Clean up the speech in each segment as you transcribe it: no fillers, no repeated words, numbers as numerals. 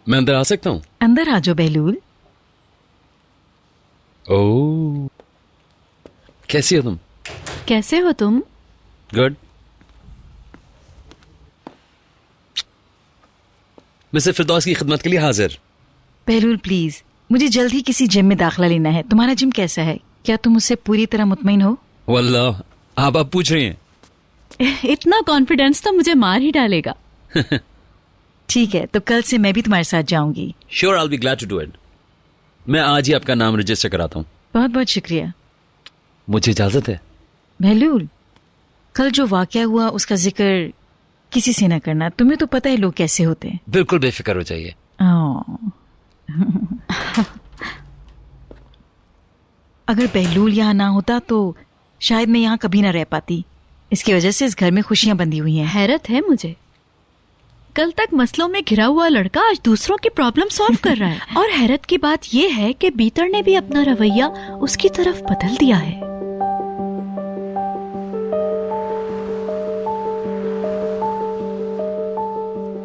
मैं अंदर आ सकता हूँ? अंदर आ जाओ बहलूल। ओह, कैसी हो तुम? कैसे हो तुम? गुड। मिस्टर फिरदौस की खिदमत के लिए हाजिर। बहलूल प्लीज, मुझे जल्द ही किसी जिम में दाखिला लेना है। तुम्हारा जिम कैसा है? क्या तुम उससे पूरी तरह मुतमईन हो? वल्लाह, आप पूछ रही हैं? इतना कॉन्फिडेंस तो मुझे मार ही डालेगा। ठीक है, तो कल से मैं भी तुम्हारे साथ जाऊंगी। Sure, I will be glad to do it. मैं आज ही आपका नाम रजिस्टर कराता हूँ। बहुत बहुत शुक्रिया। मुझे इजाजत है? बहलूल, कल जो वाकया हुआ उसका जिक्र किसी से न करना। तुम्हें तो पता है लोग कैसे होते हैं। बिल्कुल बेफिक्र हो जाइए। अगर बहलूल यहाँ ना होता तो शायद मैं यहाँ कभी ना रह पाती। इसकी वजह से इस घर में खुशियां बंधी हुई हैं। हैरत है मुझे, कल तक मसलों में घिरा हुआ लड़का आज दूसरों की प्रॉब्लम सॉल्व कर रहा है। और हैरत की बात यह है कि बीतर ने भी अपना रवैया उसकी तरफ बदल दिया है।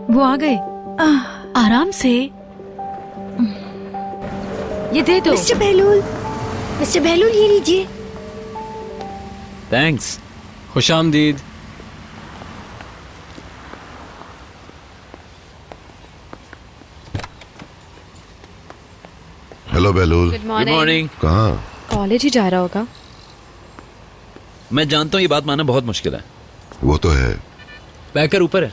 वो आ गए। आराम से, ये दे दो। मिस्टर बहलूल ये लीजिए। थैंक्स। खुशामदीद। हेलो बहलूल। Good morning. कहाँ? कॉलेज ही जा रहा होगा। मैं जानता हूँ ये बात मानना बहुत मुश्किल है। वो तो है। बैकर ऊपर है।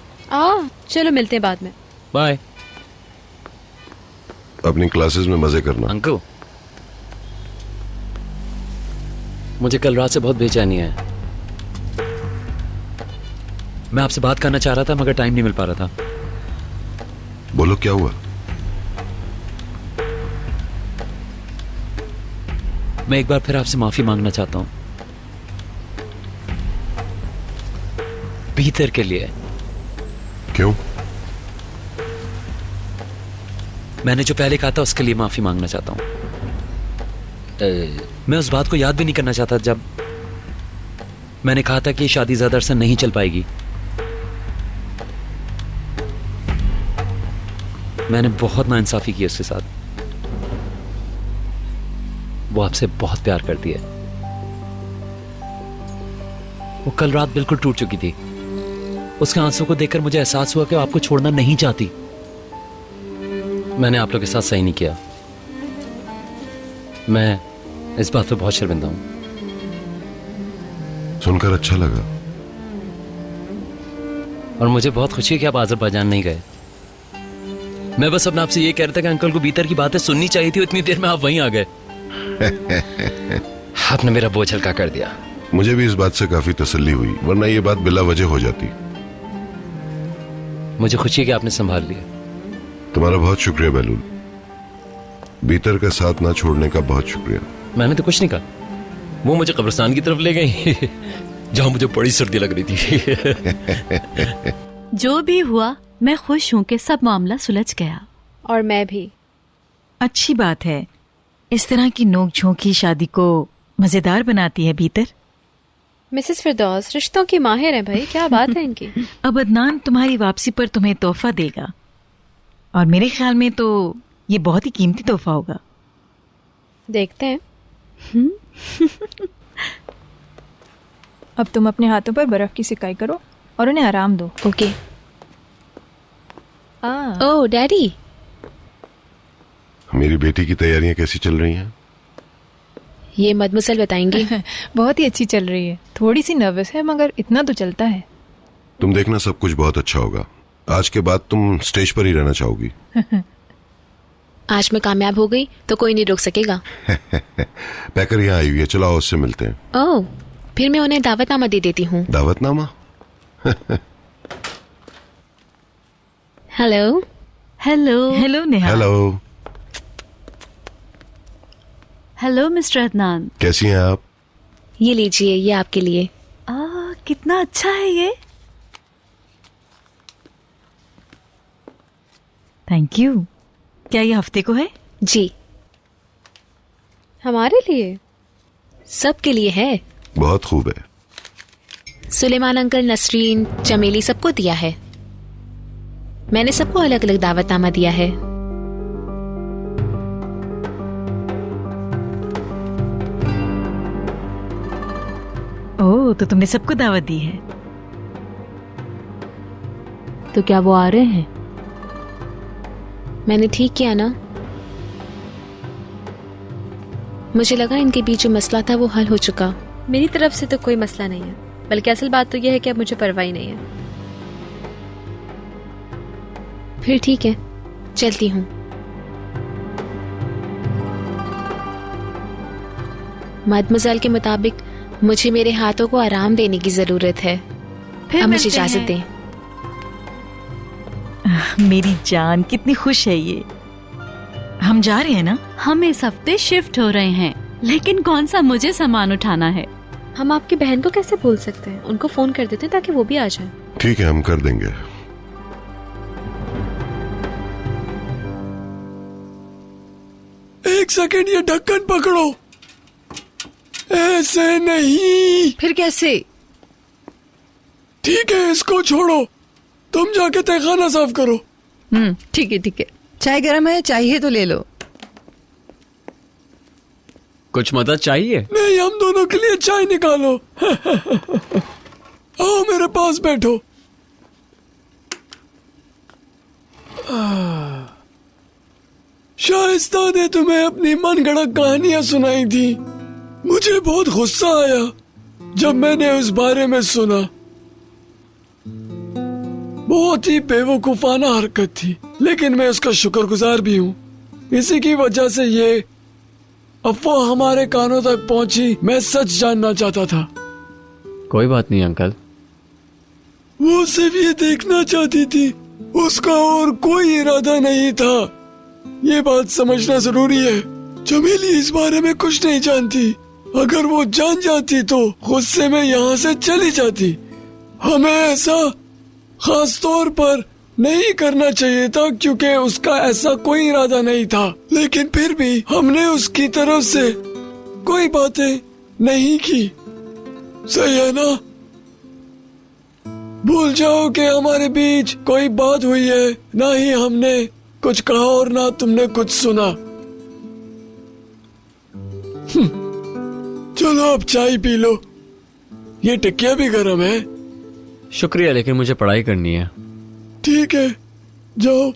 चलो मिलते हैं बाद में। बाय। अपनी क्लासेस में मजे करना। अंकल, मुझे कल रात से बहुत बेचैनी है। मैं आपसे बात करना चाह रहा था मगर टाइम नहीं मिल पा रहा था। बोलो क्या हुआ? मैं एक बार फिर आपसे माफी मांगना चाहता हूं, भीतर के लिए। क्यों? मैंने जो पहले कहा था उसके लिए माफी मांगना चाहता हूं। मैं उस बात को याद भी नहीं करना चाहता जब मैंने कहा था कि शादी ज्यादा अरसा नहीं चल पाएगी। मैंने बहुत नाइंसाफी की उसके साथ। वो आपसे बहुत प्यार करती है। वो कल रात बिल्कुल टूट चुकी थी। उसके आंसू को देखकर मुझे एहसास हुआ कि वो आपको छोड़ना नहीं चाहती। मैंने आप लोग के साथ सही नहीं किया। मैं इस बात पे बहुत शर्मिंदा हूं। सुनकर अच्छा लगा। और मुझे बहुत खुशी है कि आप अज़रबैजान नहीं गए। मैं बस अपने आपसे ये कह रहा था कि अंकल को भीतर की बातें सुननी चाहिए थी। इतनी देर में आप वहीं आ गए। आपने मेरा बोझ हल्का कर दिया। मुझे भी इस बात से काफी तसल्ली हुई, वरना ये बात बिला वजह हो जाती। मुझे खुशी है कि आपने संभाल लिया। तुम्हारा बहुत शुक्रिया बहलूल। भीतर का साथ ना छोड़ने का बहुत शुक्रिया। मैंने तो कुछ नहीं कहा। वो मुझे कब्रिस्तान की तरफ ले गई जहां मुझे बड़ी सर्दी लग रही थी। जो भी हुआ, मैं खुश हूँ कि सब मामला सुलझ गया। और मैं भी। अच्छी बात है। इस तरह की नोक झोंक ही शादी को मजेदार बनाती है भीतर। मिसेस फिरदौस रिश्तों की माहिर है भाई, क्या बात है इनकी। अब अदनान तुम्हारी वापसी पर तुम्हें तोहफा देगा और मेरे ख्याल में तो ये बहुत ही कीमती तोहफा होगा। देखते हैं। अब तुम अपने हाथों पर बर्फ की सिकाई करो और उन्हें आराम दो। ओके। ओह डैडी। मेरी बेटी की तैयारियां कैसी चल रही हैं? ये मदमुसल बताएंगे। बहुत ही अच्छी चल रही है। थोड़ी सी नर्वस है मगर इतना तो चलता है। तुम देखना सब कुछ बहुत अच्छा होगा। आज के बाद तुम स्टेज पर ही रहना चाहोगी। आज मैं कामयाब हो गई तो कोई नहीं रोक सकेगा। पैकर यहाँ आई हुई है, चलो उससे मिलते हैं। ओह, फिर मैं उन्हें दावतनामा दे देती हूँ। दावतनामा? Hello. Hello. Hello Neha. Hello. Hello mister Adnan. कैसी हैं आप? ये लीजिए, ये आपके लिए। कितना अच्छा है ये। Thank you. क्या ये हफ्ते को है? जी, हमारे लिए, सबके लिए है। बहुत खूब है। सुलेमान अंकल, नसरीन, चमेली सबको दिया है। मैंने सबको अलग अलग दावतनामा दिया है। ओह, तो तुमने सबको दावत दी है। तो क्या वो आ रहे हैं? मैंने ठीक किया ना? मुझे लगा इनके बीच जो मसला था वो हल हो चुका। मेरी तरफ से तो कोई मसला नहीं है, बल्कि असल बात तो यह है कि अब मुझे परवाह ही नहीं है। फिर ठीक है, चलती हूँ। मदमज़ल के मुताबिक मुझे मेरे हाथों को आराम देने की जरूरत है। फिर अब मुझे मिलते इजाजत हैं। दें। मेरी जान, कितनी खुश है ये। हम जा रहे हैं ना? हम इस हफ्ते शिफ्ट हो रहे हैं, लेकिन कौन सा मुझे सामान उठाना है। हम आपकी बहन को कैसे भूल सकते हैं? उनको फोन कर देते हैं ताकि वो भी आ जाए। ठीक है, हम कर देंगे। एक सेकंड, ये ढक्कन पकड़ो। ऐसे नहीं। फिर कैसे? ठीक है, इसको छोड़ो, तुम जाके तहखाना साफ करो। ठीक है ठीक है। चाय गर्म है, चाहिए तो ले लो। कुछ मदद चाहिए? नहीं, हम दोनों के लिए चाय निकालो। आओ मेरे पास बैठो। शाइस्ता ने तुम्हें अपनी मनगढ़ंत कहानियां सुनाई थी। मुझे बहुत गुस्सा आया जब मैंने उस बारे में सुना। बहुत ही बेवकूफाना हरकत थी, लेकिन मैं उसका शुक्रगुजार भी हूँ। इसी की वजह से ये अफवाह हमारे कानों तक पहुंची। मैं सच जानना चाहता था। कोई बात नहीं अंकल। वो सिर्फ ये देखना चाहती थी, उसका और कोई इरादा नहीं था। ये बात समझना जरूरी है। चमेली इस बारे में कुछ नहीं जानती। अगर वो जान जाती तो गुस्से में यहाँ से चली जाती। हमें ऐसा खास तौर पर नहीं करना चाहिए था, क्योंकि उसका ऐसा कोई इरादा नहीं था। लेकिन फिर भी हमने उसकी तरफ से कोई बातें नहीं की। सही है ना? भूल जाओ कि हमारे बीच कोई बात हुई है। ना ही हमने कुछ कहा और ना तुमने कुछ सुना। चलो अब चाय पी लो। ये टिक्किया भी गर्म है। शुक्रिया, लेकिन मुझे पढ़ाई करनी है। ठीक है, जाओ।